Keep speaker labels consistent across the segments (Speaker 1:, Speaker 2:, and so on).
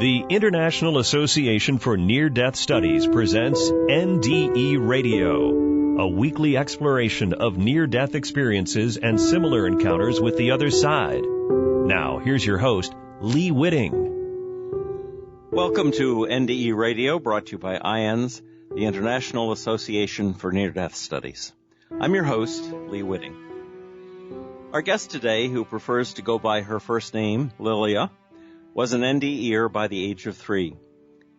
Speaker 1: The International Association for Near-Death Studies presents NDE Radio, a weekly exploration of near-death experiences and similar encounters with the other side. Now, here's your host, Lee Witting.
Speaker 2: Welcome to NDE Radio, brought to you by IANDS, the International Association for Near-Death Studies. I'm your host, Lee Witting. Our guest today, who prefers to go by her first name, Lilia, was an NDEr by the age of 3.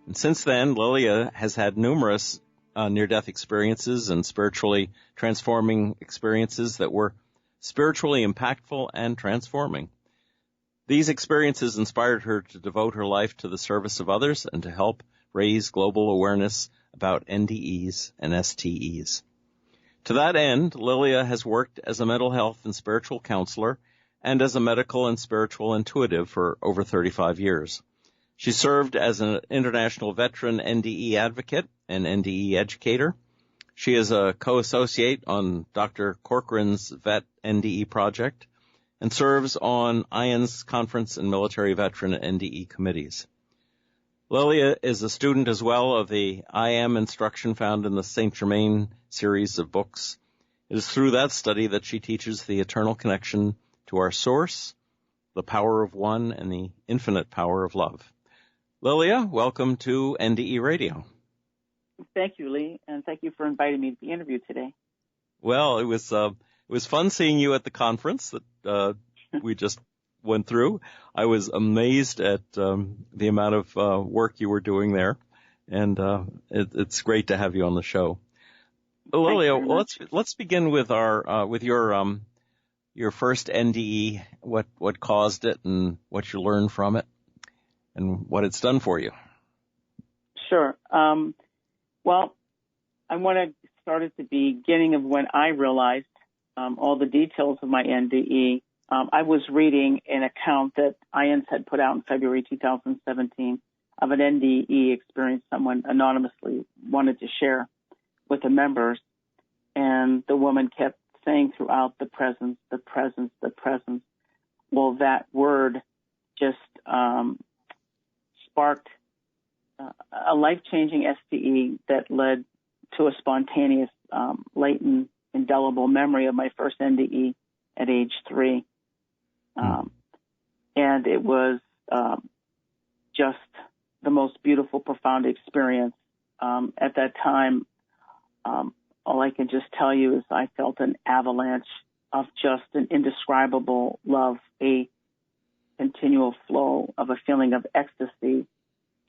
Speaker 2: And since then, Lilia has had numerous near-death experiences and spiritually transforming experiences that were spiritually impactful and transforming. These experiences inspired her to devote her life to the service of others and to help raise global awareness about NDEs and STEs. To that end, Lilia has worked as a mental health and spiritual counselor and as a medical and spiritual intuitive for over 35 years. She served as an international veteran NDE advocate and NDE educator. She is a co-associate on Dr. Corcoran's Vet NDE project and serves on IANDS conference and military veteran NDE committees. Lilia is a student as well of the I Am instruction found in the Saint Germain Series of books. It is through that study that she teaches the eternal connection to our source, the power of one, and the infinite power of love. Lilia, welcome to NDE Radio.
Speaker 3: Thank you, Lee, and thank you for inviting me to the interview today.
Speaker 2: Well, it was fun seeing you at the conference that we just went through. I was amazed at the amount of work you were doing there, and it's great to have you on the show. Lilia, let's begin with your first NDE, what caused it and what you learned from it and what it's done for you.
Speaker 3: Sure. Well, I want to start at the beginning of when I realized all the details of my NDE. I was reading an account that IANDS had put out in February 2017 of an NDE experience someone anonymously wanted to share with the members, and the woman kept saying throughout the presence, the presence, the presence. Well, that word just sparked a life-changing STE that led to a spontaneous, latent, indelible memory of my first NDE at age 3. And it was just the most beautiful, profound experience. At that time, all I can just tell you is I felt an avalanche of just an indescribable love, a continual flow of a feeling of ecstasy,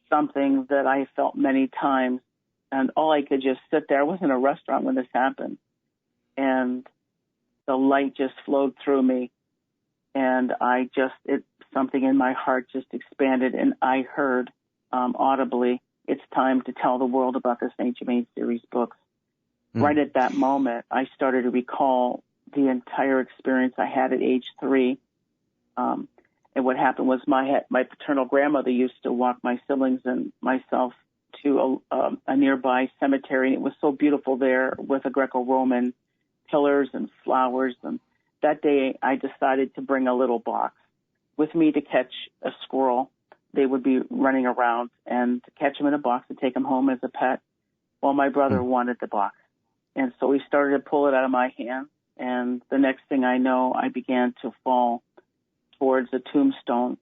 Speaker 3: something that I felt many times. And all I could just sit there. I was in a restaurant when this happened, and the light just flowed through me. And something in my heart just expanded, and I heard audibly, it's time to tell the world about the Saint Germain Series books. Right at that moment, I started to recall the entire experience I had at age 3. And what happened was my paternal grandmother used to walk my siblings and myself to a nearby cemetery, and it was so beautiful there with a Greco-Roman pillars and flowers. And that day, I decided to bring a little box with me to catch a squirrel. They would be running around, and to catch them in a box to take them home as a pet. Well, my brother wanted the box. And so he started to pull it out of my hand, and the next thing I know, I began to fall towards a tombstone.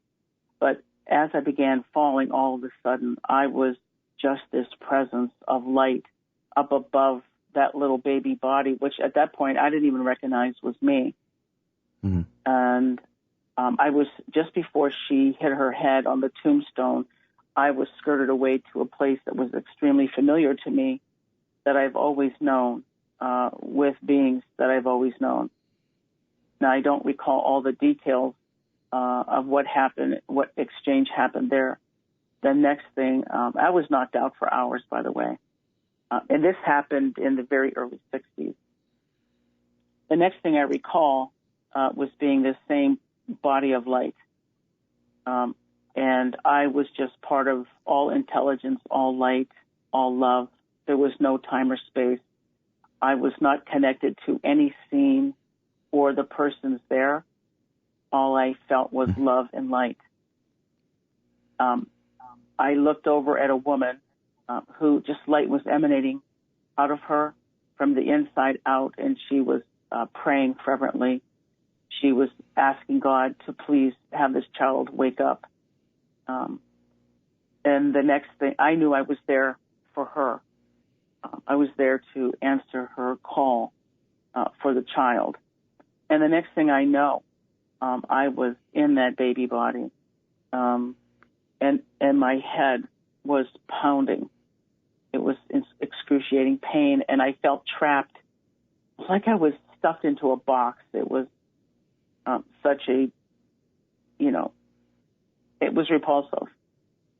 Speaker 3: But as I began falling, all of a sudden, I was just this presence of light up above that little baby body, which at that point I didn't even recognize was me. Mm-hmm. And I was, just before she hit her head on the tombstone, I was skirted away to a place that was extremely familiar to me, that I've always known, with beings that I've always known. Now, I don't recall all the details of what happened, what exchange happened there. The next thing, I was knocked out for hours, by the way. And this happened in the very early 60s. The next thing I recall was being this same body of light. And I was just part of all intelligence, all light, all love. There was no time or space. I was not connected to any scene or the persons there. All I felt was love and light. I looked over at a woman who just light was emanating out of her from the inside out, and she was praying fervently. She was asking God to please have this child wake up. And the next thing, I knew I was there for her. I was there to answer her call for the child. And the next thing I know, I was in that baby body, and my head was pounding. It was excruciating pain, and I felt trapped, like I was stuffed into a box. It was such a, it was repulsive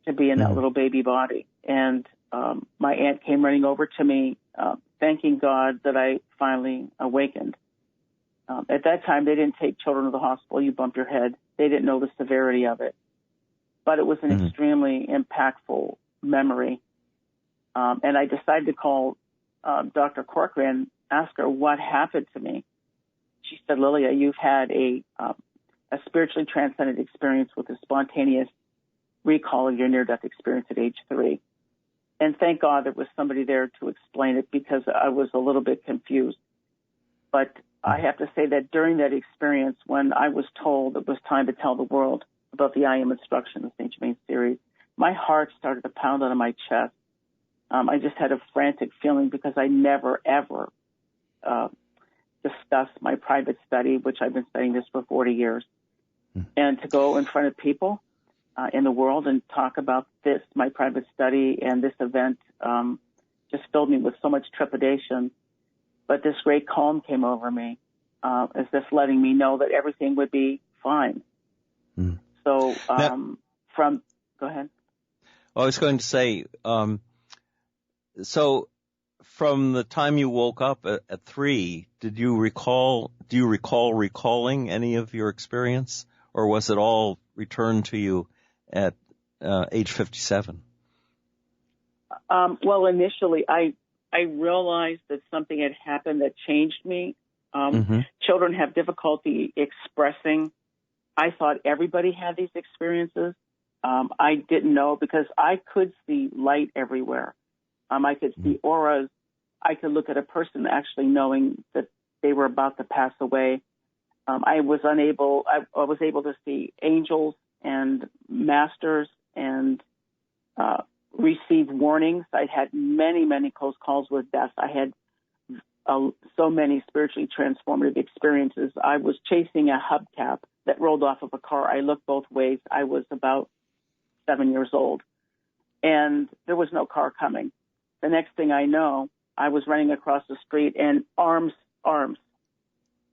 Speaker 3: to be in that little baby body. And my aunt came running over to me, thanking God that I finally awakened. At that time, they didn't take children to the hospital. You bump your head. They didn't know the severity of it. But it was an extremely impactful memory. And I decided to call Dr. Corcoran, ask her what happened to me. She said, Lilia, you've had a spiritually transcendent experience with a spontaneous recall of your near-death experience at age 3. And thank God there was somebody there to explain it, because I was a little bit confused. But I have to say that during that experience, when I was told it was time to tell the world about the I Am instruction of Saint Germain Series, my heart started to pound out of my chest. I just had a frantic feeling, because I never, ever discussed my private study, which I've been studying this for 40 years. And to go in front of people in the world and talk about this, my private study, and this event just filled me with so much trepidation. But this great calm came over me, as if letting me know that everything would be fine. So go ahead.
Speaker 2: I was going to say, so from the time you woke up at 3, do you recall recalling any of your experience, or was it all returned to you at age 57?
Speaker 3: Well, initially, I realized that something had happened that changed me. Children have difficulty expressing. I thought everybody had these experiences. I didn't know, because I could see light everywhere. I could see auras. I could look at a person actually knowing that they were about to pass away. I was able to see angels and masters and receive warnings. I'd had many, many close calls with death. I had so many spiritually transformative experiences. I was chasing a hubcap that rolled off of a car. I looked both ways. I was about 7 years old, and there was no car coming. The next thing I know, I was running across the street, and arms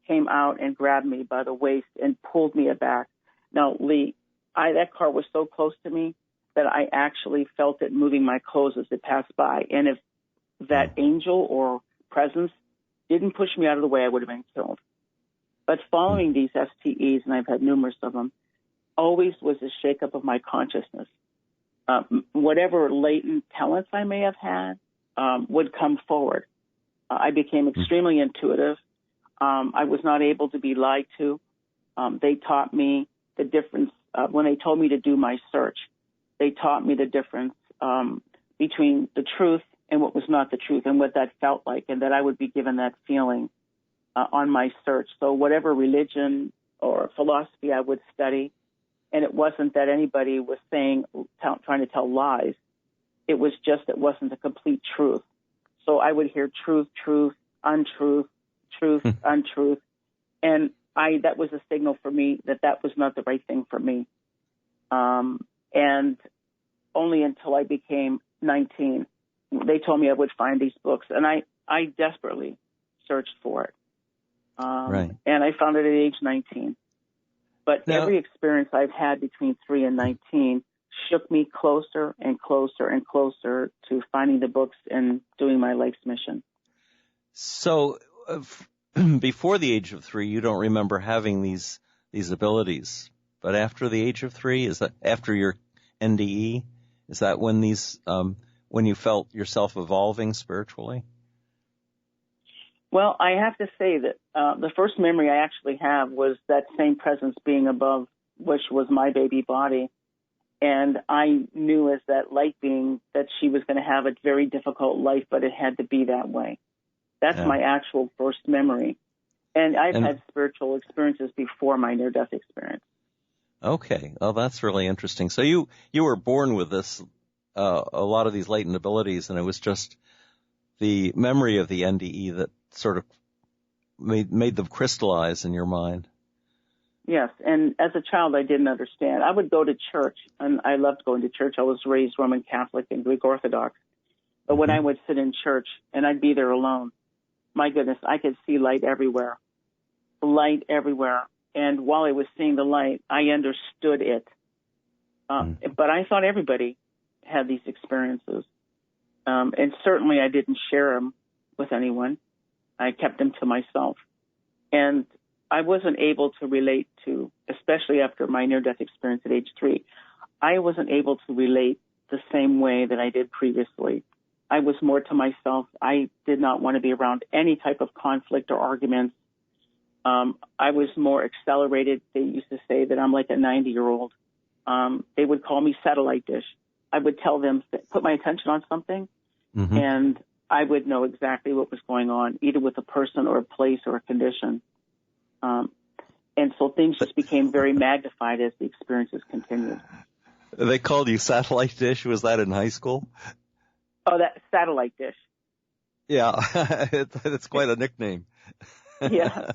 Speaker 3: came out and grabbed me by the waist and pulled me aback. Now, Lee, that car was so close to me that I actually felt it moving my clothes as it passed by. And if that angel or presence didn't push me out of the way, I would have been killed. But following these STEs, and I've had numerous of them, always was a shakeup of my consciousness. Whatever latent talents I may have had would come forward. I became extremely intuitive. I was not able to be lied to. They taught me the difference when they told me to do my search. They taught me the difference between the truth and what was not the truth, and what that felt like, and that I would be given that feeling on my search. So whatever religion or philosophy I would study, and it wasn't that anybody was trying to tell lies. It was just it wasn't the complete truth. So I would hear truth, untruth, untruth, and that was a signal for me that was not the right thing for me. And only until I became 19, they told me I would find these books, and I desperately searched for it. And I found it at age 19. But every experience I've had between 3 and 19 shook me closer and closer and closer to finding the books and doing my life's mission.
Speaker 2: So before the age of 3, you don't remember having these abilities. But after the age of 3, is that after your NDE? Is that when when you felt yourself evolving spiritually?
Speaker 3: Well, I have to say that the first memory I actually have was that same presence being above, which was my baby body. And I knew as that light being that she was going to have a very difficult life, but it had to be that way. That's my actual first memory. And I've had spiritual experiences before my near-death experience.
Speaker 2: Okay. Oh, that's really interesting. So you were born with this, a lot of these latent abilities, and it was just the memory of the NDE that sort of made them crystallize in your mind.
Speaker 3: Yes, and as a child, I didn't understand. I would go to church, and I loved going to church. I was raised Roman Catholic and Greek Orthodox. But when I would sit in church, and I'd be there alone, my goodness, I could see light everywhere. Light everywhere. And while I was seeing the light, I understood it. But I thought everybody had these experiences. And certainly I didn't share them with anyone. I kept them to myself. And I wasn't able to relate to, especially after my near-death experience at age 3, I wasn't able to relate the same way that I did previously. I was more to myself. I did not want to be around any type of conflict or arguments. I was more accelerated. They used to say that I'm like a 90-year-old. They would call me satellite dish. I would tell them, put my attention on something, and I would know exactly what was going on, either with a person or a place or a condition. And so things just became very magnified as the experiences continued.
Speaker 2: They called you satellite dish. Was that in high school?
Speaker 3: Oh, that satellite dish.
Speaker 2: Yeah, it's quite a nickname.
Speaker 3: Yeah.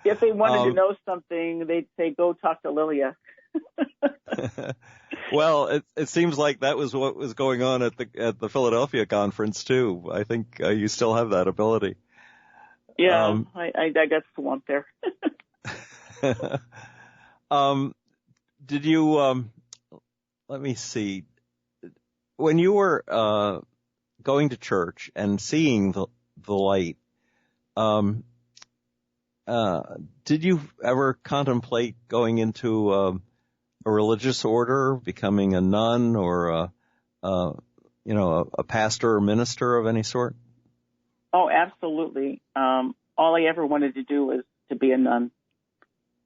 Speaker 3: If they wanted to know something, they'd say, go talk to Lilia.
Speaker 2: Well, it seems like that was what was going on at the Philadelphia conference too. I think you still have that ability.
Speaker 3: Yeah, I got swamped there.
Speaker 2: Did you, let me see, when you were going to church and seeing the light, did you ever contemplate going into a religious order, becoming a nun or a pastor or minister of any sort?
Speaker 3: Oh, absolutely. All I ever wanted to do was to be a nun.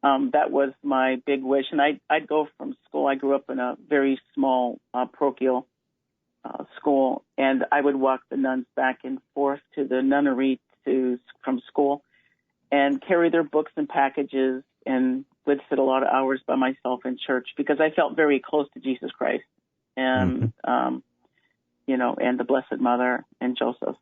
Speaker 3: That was my big wish. And I'd go from school. I grew up in a very small parochial school, and I would walk the nuns back and forth to the nunnery from school and carry their books and packages, and would sit a lot of hours by myself in church because I felt very close to Jesus Christ and, and the Blessed Mother and Joseph.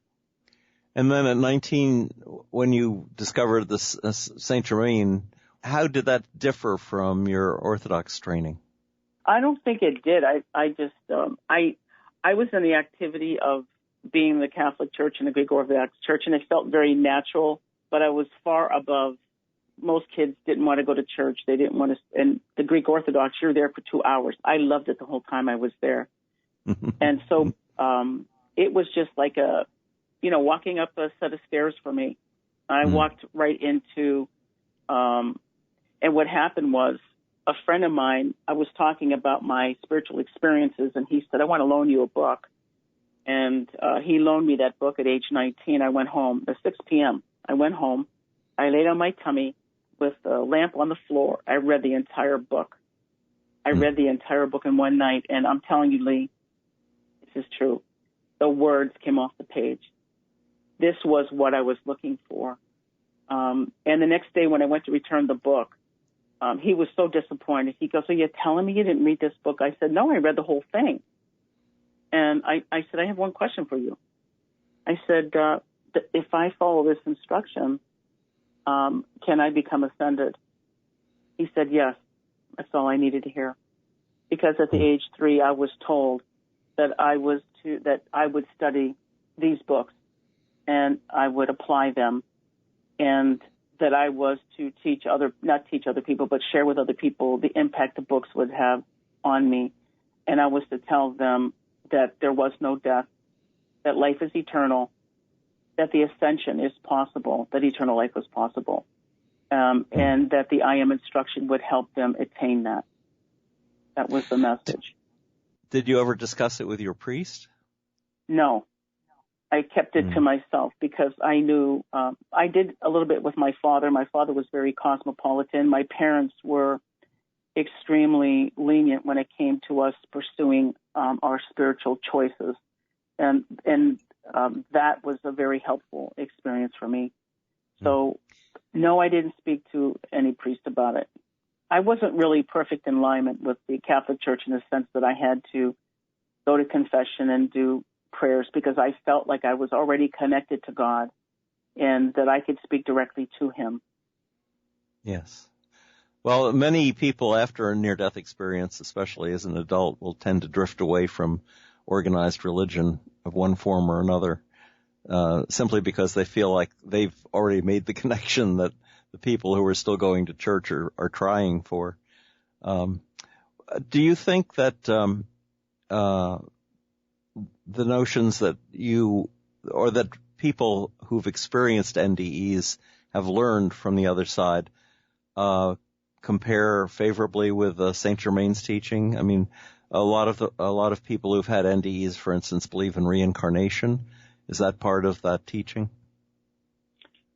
Speaker 2: And then at 19, when you discovered this Saint Germain, how did that differ from your Orthodox training?
Speaker 3: I don't think it did. I was in the activity of being in the Catholic Church and the Greek Orthodox Church, and it felt very natural, but I was far above. Most kids didn't want to go to church. They didn't want to, and the Greek Orthodox, you're there for 2 hours. I loved it the whole time I was there. And so it was just like walking up a set of stairs for me. I walked right into, and what happened was a friend of mine, I was talking about my spiritual experiences, and he said, I want to loan you a book. And he loaned me that book at age 19. I went home at 6 p.m. I went home. I laid on my tummy with the lamp on the floor. I read the entire book. I read the entire book in one night, and I'm telling you, Lee, this is true. The words came off the page. This was what I was looking for. And the next day when I went to return the book, he was so disappointed. He goes, so you're telling me you didn't read this book? I said, no, I read the whole thing. And I said, I have one question for you. I said, if I follow this instruction, can I become ascended? He said, yes. That's all I needed to hear. Because at the age 3, I was told that I would study these books and I would apply them, and that I was to not teach other people, but share with other people the impact the books would have on me. And I was to tell them that there was no death, that life is eternal, that the ascension is possible, that eternal life was possible, and that the I Am instruction would help them attain that. That was the message.
Speaker 2: Did you ever discuss it with your priest?
Speaker 3: No. I kept it to myself because I knew I did a little bit with my father. My father was very cosmopolitan. My parents were extremely lenient when it came to us pursuing our spiritual choices. And that was a very helpful experience for me. So, no, I didn't speak to any priest about it. I wasn't really perfect in alignment with the Catholic Church in the sense that I had to go to confession and do prayers because I felt like I was already connected to God and that I could speak directly to him.
Speaker 2: Yes. Well, many people after a near-death experience, especially as an adult, will tend to drift away from organized religion of one form or another, simply because they feel like they've already made the connection that the people who are still going to church are trying for. Do you think that the notions that you or that people who've experienced NDEs have learned from the other side compare favorably with Saint Germain's teaching? I mean, a lot of people who've had NDEs, for instance, believe in reincarnation. Is that part of that teaching?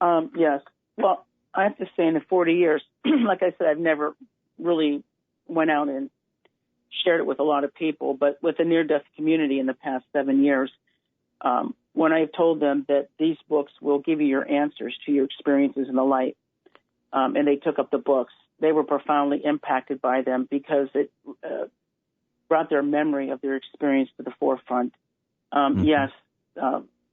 Speaker 3: Yes. Well, I have to say in the 40 years, like I said, I've never really went out and shared it with a lot of people, but with the near-death community in the past 7 years, when I've told them that these books will give you your answers to your experiences in the light, and they took up the books, they were profoundly impacted by them because it brought their memory of their experience to the forefront. Yes,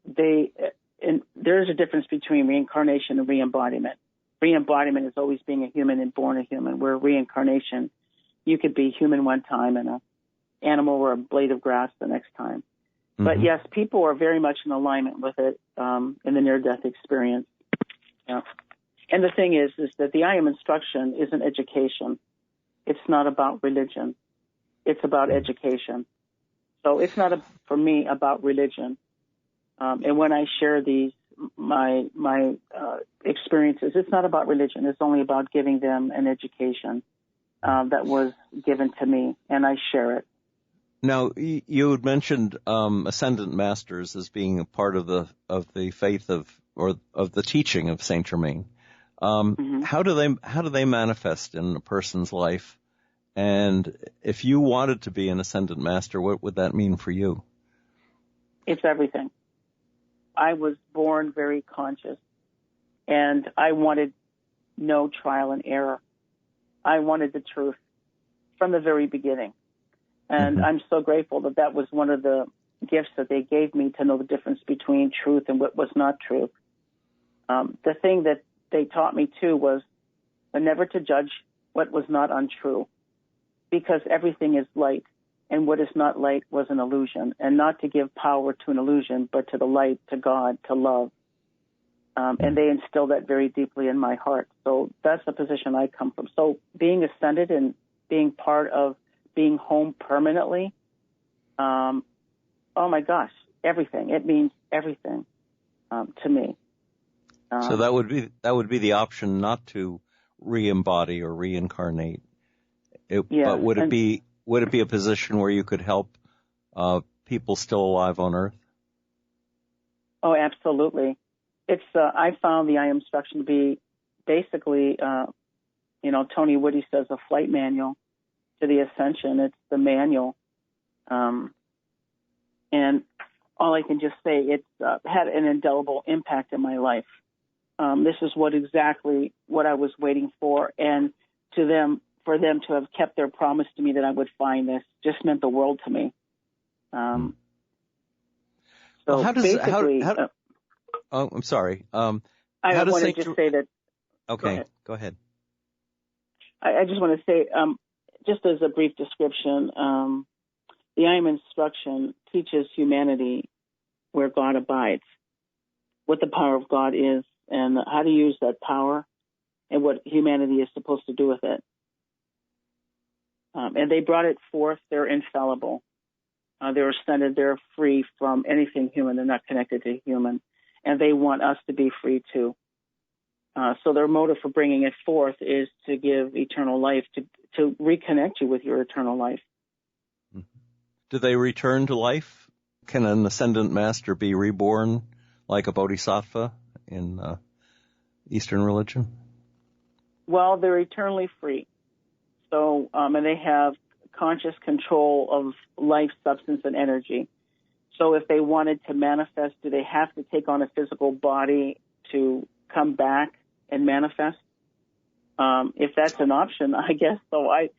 Speaker 3: there's a difference between reincarnation and re-embodiment. Re-embodiment is always being a human and born a human, where reincarnation, you could be human one time and an animal or a blade of grass the next time. Mm-hmm. But yes, people are very much in alignment with it in the near-death experience. Yeah. And the thing is that the I Am instruction is an education. It's not about religion. It's about education. So it's not, for me, about religion. And when I share my experiences, it's not about religion. It's only about giving them an education that was given to me, and I share it.
Speaker 2: Now, you had mentioned ascendant masters as being a part of the faith of the teaching of Saint Germain. Mm-hmm. How do they manifest in a person's life? And if you wanted to be an ascendant master, what would that mean for you?
Speaker 3: It's everything. I was born very conscious, and I wanted no trial and error. I wanted the truth from the very beginning. And mm-hmm. I'm so grateful that was one of the gifts that they gave me, to know the difference between truth and what was not truth. The thing that they taught me, too, was never to judge what was not untrue, because everything is light, and what is not light was an illusion, and not to give power to an illusion, but to the light, to God, to love. And they instilled that very deeply in my heart. So that's the position I come from. So being ascended and being part of being home permanently, oh my gosh, everything. It means everything to me.
Speaker 2: So that would be the option not to re-embody or reincarnate. But would it be a position where you could help people still alive on Earth?
Speaker 3: Oh, absolutely. It's I found the I Am instruction to be basically, Tony Woody says, a flight manual to the ascension. It's the manual, and all I can just say, it's had an indelible impact in my life. This is exactly what I was waiting for, and for them to have kept their promise to me that I would find this just meant the world to me. So
Speaker 2: how does
Speaker 3: basically,
Speaker 2: I'm sorry.
Speaker 3: I want to just say that.
Speaker 2: Okay, go ahead.
Speaker 3: I just want to say, just as a brief description, the I Am instruction teaches humanity where God abides, what the power of God is, and how to use that power, and what humanity is supposed to do with it. And they brought it forth. They're infallible. They're ascended. They're free from anything human. They're not connected to human. And they want us to be free too. So their motive for bringing it forth is to give eternal life, to reconnect you with your eternal life.
Speaker 2: Do they return to life? Can an ascendant master be reborn like a bodhisattva in Eastern religion?
Speaker 3: Well, they're eternally free. So, and they have conscious control of life, substance, and energy. So if they wanted to manifest, do they have to take on a physical body to come back and manifest? If that's an option, I guess so. I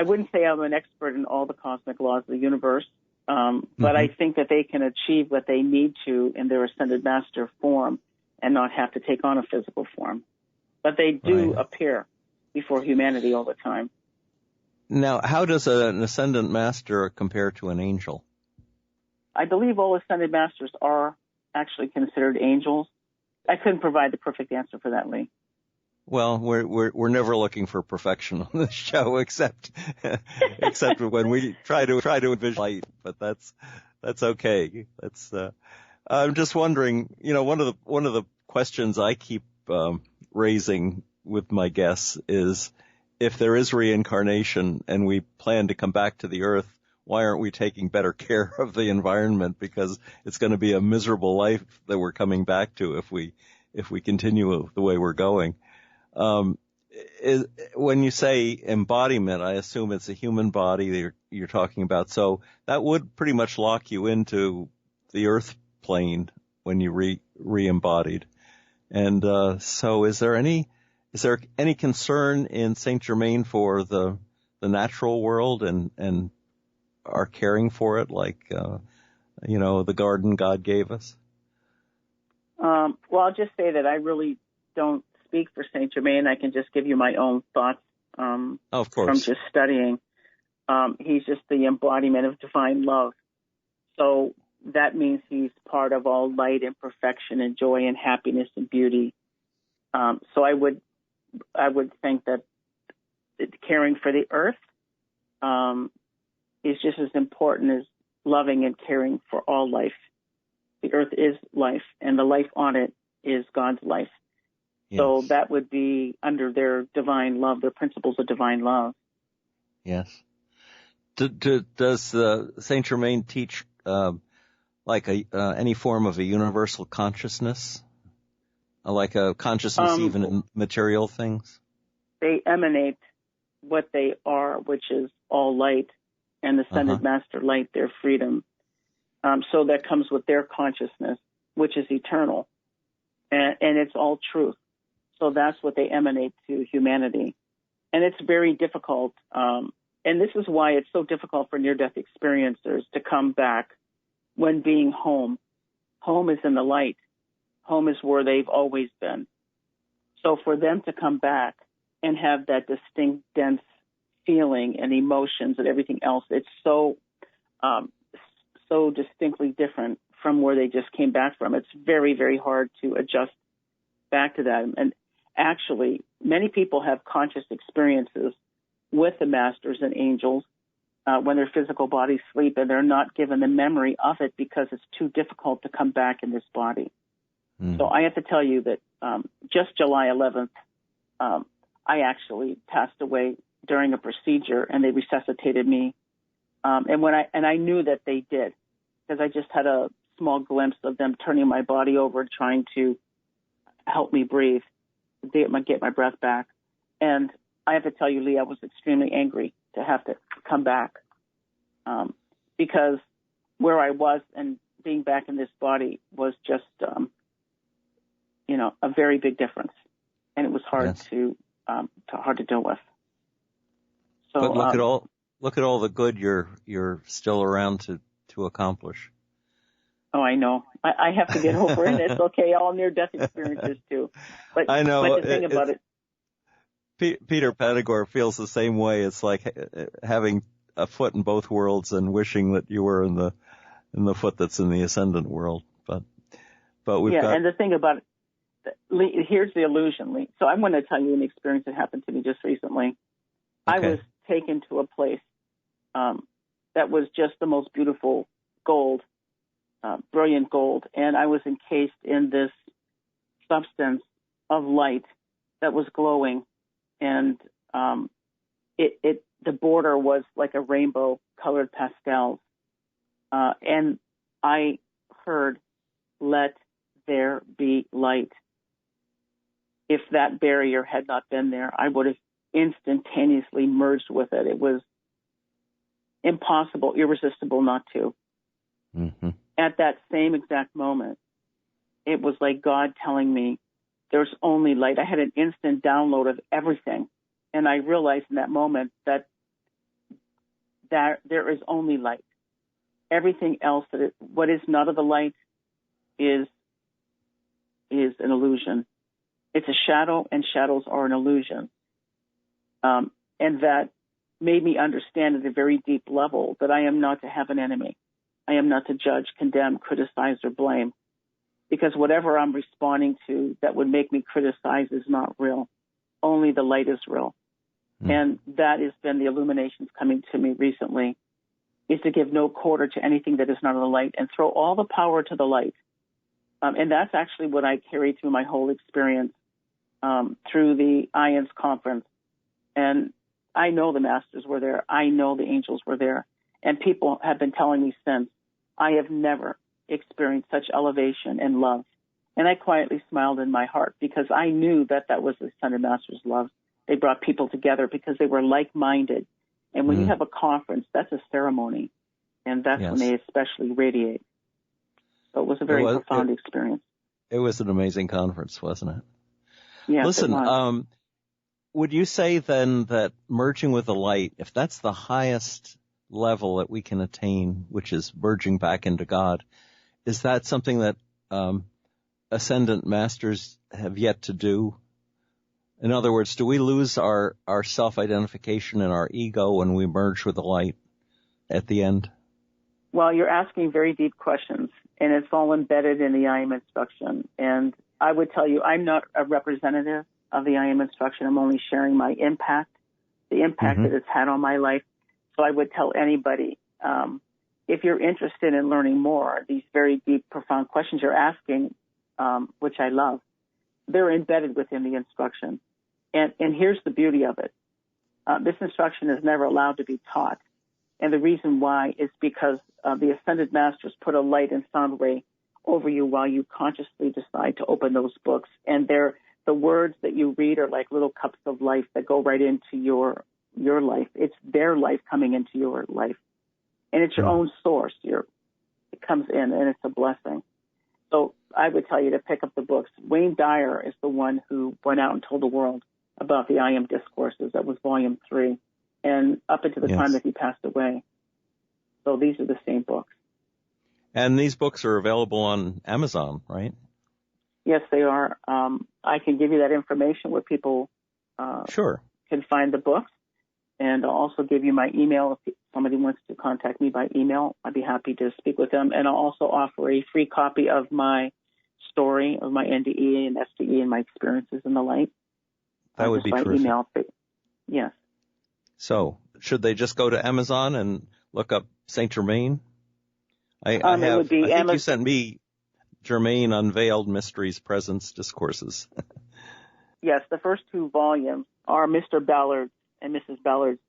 Speaker 3: wouldn't say I'm an expert in all the cosmic laws of the universe, but I think that they can achieve what they need to in their ascended master form and not have to take on a physical form. But they do appear before humanity all the time.
Speaker 2: Now, how does an ascendant master compare to an angel?
Speaker 3: I believe all ascended masters are actually considered angels. I couldn't provide the perfect answer for that, Lee.
Speaker 2: Well, we're never looking for perfection on this show, except when we try to envision light. But that's okay. I'm just wondering. One of the questions I keep raising with my guests is, if there is reincarnation and we plan to come back to the earth, why aren't we taking better care of the environment? Because it's going to be a miserable life that we're coming back to if we continue the way we're going. When you say embodiment, I assume it's a human body that you're talking about. So that would pretty much lock you into the earth plane when you re-embodied. And so is there any concern in Saint Germain for the natural world and our caring for it, like the garden God gave us?
Speaker 3: Well, I'll just say that I really don't speak for Saint Germain. I can just give you my own thoughts
Speaker 2: of course.
Speaker 3: From just studying. He's just the embodiment of divine love. So that means he's part of all light and perfection and joy and happiness and beauty. So I would think that caring for the earth is just as important as loving and caring for all life. The earth is life, and the life on it is God's life. Yes. So that would be under their divine love, their principles of divine love.
Speaker 2: Yes. Does Saint Germain teach any form of a universal consciousness, like a consciousness even in material things?
Speaker 3: They emanate what they are, which is all light, and ascended master light, their freedom. So that comes with their consciousness, which is eternal, and it's all truth. So that's what they emanate to humanity. And it's very difficult. And this is why it's so difficult for near-death experiencers to come back when being home. Home is in the light. Home is where they've always been. So for them to come back and have that distinct, dense feeling and emotions and everything else, it's so distinctly different from where they just came back from. It's very, very hard to adjust back to that. And actually, many people have conscious experiences with the masters and angels when their physical bodies sleep, and they're not given the memory of it because it's too difficult to come back in this body. So I have to tell you that just July 11th, I actually passed away during a procedure, and they resuscitated me. And I knew that they did, because I just had a small glimpse of them turning my body over, trying to help me breathe, get my breath back. And I have to tell you, Lee, I was extremely angry to have to come back because where I was and being back in this body was just, a very big difference, and it was hard to deal with. So,
Speaker 2: but look at all the good you're still around to accomplish.
Speaker 3: Oh, I know. I have to get over it. It's okay. All near-death experiences too. But
Speaker 2: I know.
Speaker 3: But the thing about it,
Speaker 2: Peter Panagore feels the same way. It's like having a foot in both worlds and wishing that you were in the foot that's in the ascendant world. But we've got.
Speaker 3: And the thing about it, Lee, here's the illusion, Lee. So I'm going to tell you an experience that happened to me just recently. Okay. I was taken to a place that was just the most beautiful gold. Brilliant gold, and I was encased in this substance of light that was glowing, and the border was like a rainbow colored pastels, and I heard, "Let there be light." If that barrier had not been there, I would have instantaneously merged with it. It was impossible, irresistible not to.
Speaker 2: Mm-hmm.
Speaker 3: At that same exact moment, it was like God telling me there's only light. I had an instant download of everything. And I realized in that moment that there is only light. Everything else, what is not of the light is an illusion. It's a shadow, and shadows are an illusion. And that made me understand at a very deep level that I am not to have an enemy. I am not to judge, condemn, criticize, or blame. Because whatever I'm responding to that would make me criticize is not real. Only the light is real. And that has been the illuminations coming to me recently, is to give no quarter to anything that is not of the light and throw all the power to the light. And that's actually what I carried through my whole experience through the IANDS conference. And I know the masters were there. I know the angels were there. And people have been telling me since, I have never experienced such elevation and love. And I quietly smiled in my heart because I knew that was the Ascended Masters' love. They brought people together because they were like-minded. And when you have a conference, that's a ceremony. And that's when they especially radiate. So it was a very profound experience.
Speaker 2: It was an amazing conference, wasn't it?
Speaker 3: Yes,
Speaker 2: Listen,
Speaker 3: it was.
Speaker 2: would you say then that merging with the light, if that's the highest level that we can attain, which is merging back into God, is that something that Ascendant Masters have yet to do? In other words, do we lose our self-identification and our ego when we merge with the light at the end?
Speaker 3: Well, you're asking very deep questions, and it's all embedded in the I Am instruction. And I would tell you, I'm not a representative of the I Am instruction. I'm only sharing my impact, the impact that it's had on my life. So I would tell anybody, if you're interested in learning more, these very deep, profound questions you're asking, which I love, they're embedded within the instruction. And here's the beauty of it. This instruction is never allowed to be taught. And the reason why is because the Ascended Masters put a light and sound ray over you while you consciously decide to open those books. And the words that you read are like little cups of life that go right into your life. It's their life coming into your life. And it's your own source. It comes in, and it's a blessing. So I would tell you to pick up the books. Wayne Dyer is the one who went out and told the world about the I Am Discourses. That was volume 3. And up until the time that he passed away. So these are the same books.
Speaker 2: And these books are available on Amazon, right?
Speaker 3: Yes, they are. I can give you that information where people can find the books. And I'll also give you my email. If somebody wants to contact me by email, I'd be happy to speak with them. And I'll also offer a free copy of my story of my NDE and STE and my experiences in the light.
Speaker 2: That would be terrific.
Speaker 3: Email. Yes.
Speaker 2: So should they just go to Amazon and look up Saint Germain? I think you sent me Germain Unveiled Mysteries, Presence, Discourses.
Speaker 3: Yes, the first 2 volumes are Mr. Ballard's and Mrs. Ballard's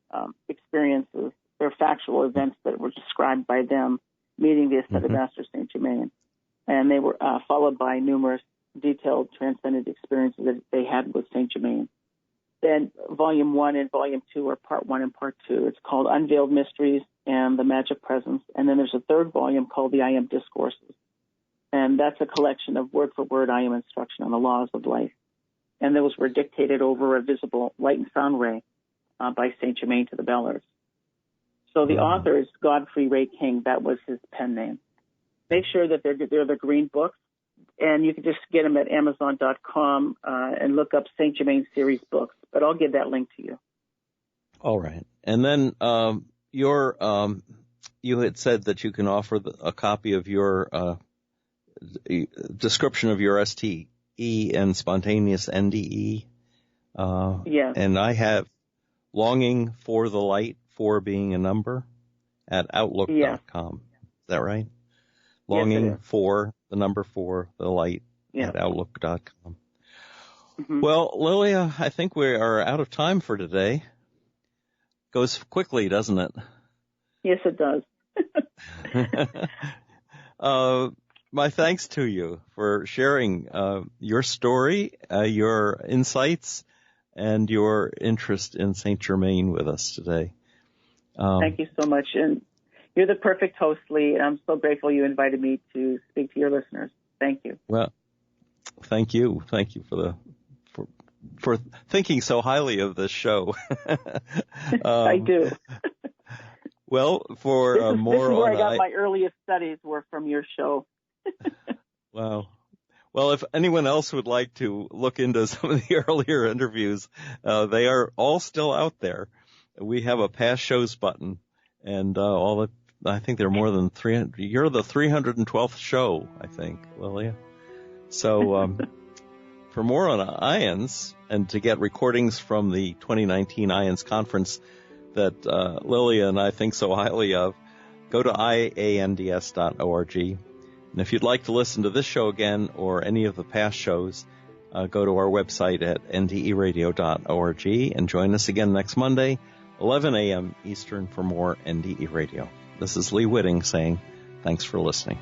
Speaker 3: experiences. They're factual events that were described by them meeting the Ascended Master Saint Germain. And they were followed by numerous detailed transcendent experiences that they had with Saint Germain. Then volume 1 and volume 2 are part 1 and part 2. It's called Unveiled Mysteries and the Magic Presence. And then there's a third volume called the I Am Discourses. And that's a collection of word-for-word I Am instruction on the laws of life. And those were dictated over a visible light and sound ray by Saint Germain to the Ballards. So the author is Godfrey Ray King. That was his pen name. Make sure that they're the green books. And you can just get them at Amazon.com and look up Saint Germain Series books. But I'll give that link to you.
Speaker 2: All right. And then you had said that you can offer a copy of your description of your STE and spontaneous NDE.
Speaker 3: Yes.
Speaker 2: And I have Longing for the Light, 4 being a number, at Outlook.com. Is that right? Longing for the number 4, the light, at Outlook.com. Well, Lilia, I think we are out of time for today. Goes quickly, doesn't it?
Speaker 3: Yes, it does.
Speaker 2: My thanks to you for sharing your story, your insights, and your interest in Saint Germain with us today.
Speaker 3: Thank you so much. And you're the perfect host, Lee, and I'm so grateful you invited me to speak to your listeners. Thank you.
Speaker 2: Well, thank you. Thank you for thinking so highly of this show.
Speaker 3: I do.
Speaker 2: Well, for more
Speaker 3: this is where
Speaker 2: on
Speaker 3: I got my earliest studies were from your show.
Speaker 2: Wow. Well, if anyone else would like to look into some of the earlier interviews, they are all still out there. We have a past shows button, and I think there are more than 300. You're the 312th show, I think, Lilia. So for more on IANDS and to get recordings from the 2019 IANDS conference that Lilia and I think so highly of, go to IANDS.org. And if you'd like to listen to this show again or any of the past shows, go to our website at NDEradio.org and join us again next Monday, 11 a.m. Eastern for more NDE Radio. This is Lee Witting saying thanks for listening.